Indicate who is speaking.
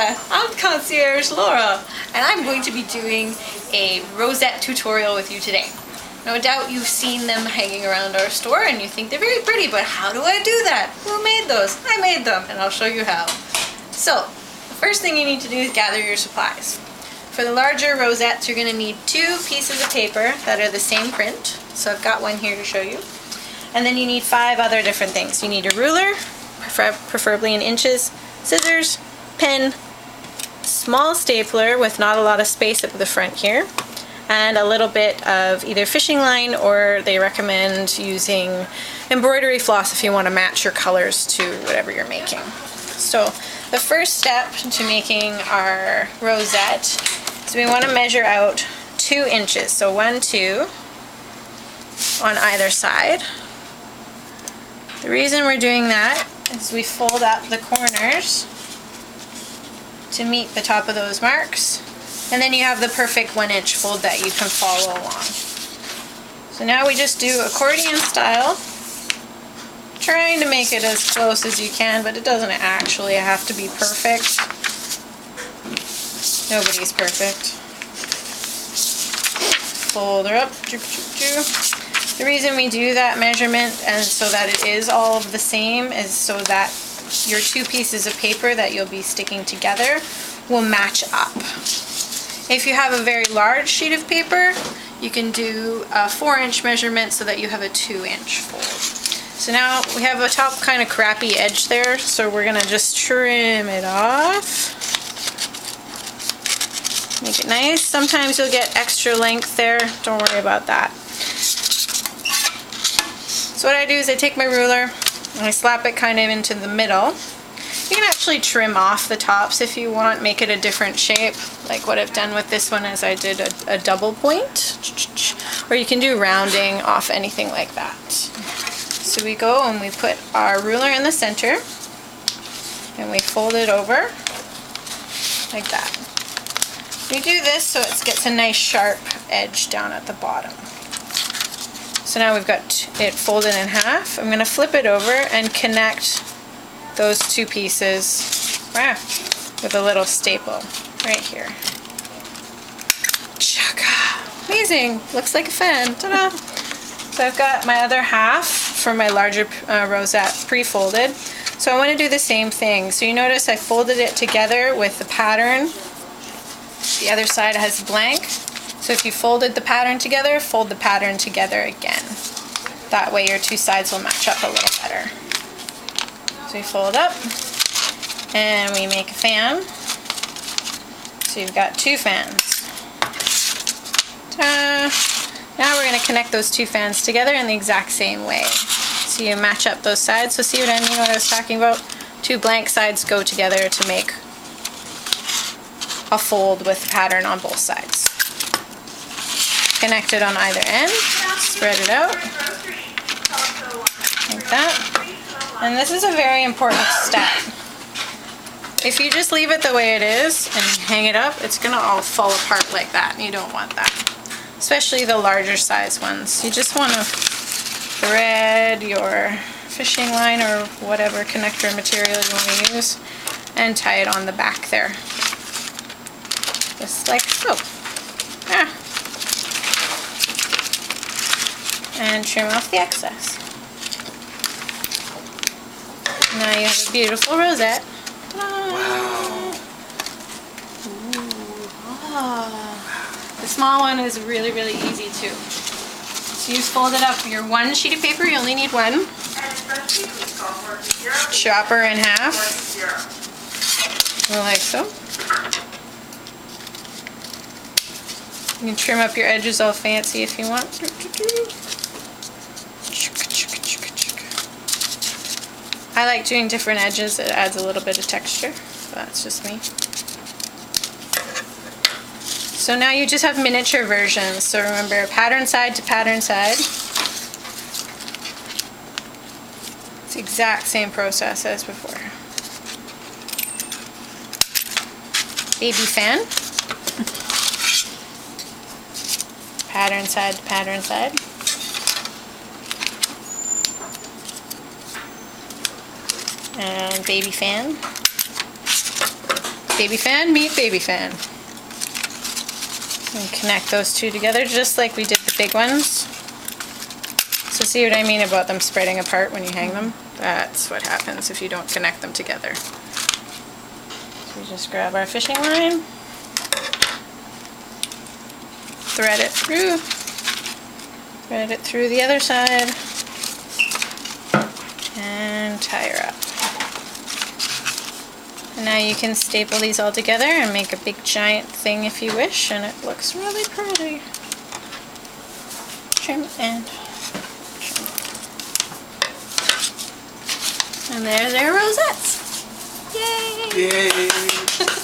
Speaker 1: Yeah, I'm concierge Laura, and I'm going to be doing a rosette tutorial with you today. No doubt you've seen them hanging around our store and you think they're very pretty, but how do I do that? Who made those? I made them, and I'll show you how. So, the first thing you need to do is gather your supplies. For the larger rosettes, you're going to need 2 pieces of paper that are the same print. So I've got one here to show you. And then you need 5 other different things. You need a ruler, preferably in inches, scissors, pen, small stapler with not a lot of space at the front here, and a little bit of either fishing line, or they recommend using embroidery floss if you want to match your colors to whatever you're making. So the first step to making our rosette is we want to measure out 2 inches. So 1, 2 on either side. The reason we're doing that is we fold up the corners to meet the top of those marks, and then you have the perfect 1-inch fold that you can follow along. So now we just do accordion style, trying to make it as close as you can, but it doesn't actually have to be perfect. Nobody's perfect. Fold her up. The reason we do that measurement, and so that it is all of the same, is so that your 2 pieces of paper that you'll be sticking together will match up. If you have a very large sheet of paper, you can do a 4-inch measurement so that you have a 2-inch fold. So now we have a top kind of crappy edge there, so we're gonna just trim it off. Make it nice. Sometimes you'll get extra length there, don't worry about that. So what I do is I take my ruler and I slap it kind of into the middle. You can actually trim off the tops if you want, make it a different shape. Like what I've done with this one is I did a double point, or you can do rounding off anything like that. So we go and we put our ruler in the center and we fold it over like that. We do this so it gets a nice sharp edge down at the bottom. So now we've got it folded in half. I'm going to flip it over and connect those 2 pieces with a little staple right here. Chaka! Amazing! Looks like a fan. Ta-da! So I've got my other half for my larger rosette pre-folded. So I want to do the same thing. So you notice I folded it together with the pattern. The other side has blank. So if you folded the pattern together, fold the pattern together again. That way your 2 sides will match up a little better. So we fold up and we make a fan. So you've got 2 fans. Ta-da! Now we're going to connect those 2 fans together in the exact same way. So you match up those sides. So see what I mean, what I was talking about? 2 blank sides go together to make a fold with the pattern on both sides. Connect it on either end, spread it out, like that. And this is a very important step. If you just leave it the way it is and hang it up, it's going to all fall apart like that, and you don't want that. Especially the larger size ones. You just want to thread your fishing line or whatever connector material you want to use and tie it on the back there. Just like so. And trim off the excess. Now you have a beautiful rosette.
Speaker 2: Wow.
Speaker 1: The small one is really, really easy too. So you just fold it up. Your 1 sheet of paper, you only need 1. Chop her in half. Like so. You can trim up your edges all fancy if you want. I like doing different edges, it adds a little bit of texture, but that's just me. So now you just have miniature versions, so remember pattern side to pattern side. It's the exact same process as before. Baby fan. Pattern side to pattern side. And baby fan. baby fan, meet baby fan. And connect those two together just like we did the big ones. So see what I mean about them spreading apart when you hang them? That's what happens if you don't connect them together. So we just grab our fishing line, thread it through the other side, and tie her up. And now you can staple these all together and make a big giant thing if you wish, and it looks really pretty. Trim and trim. And there are rosettes. Yay!
Speaker 2: Yay!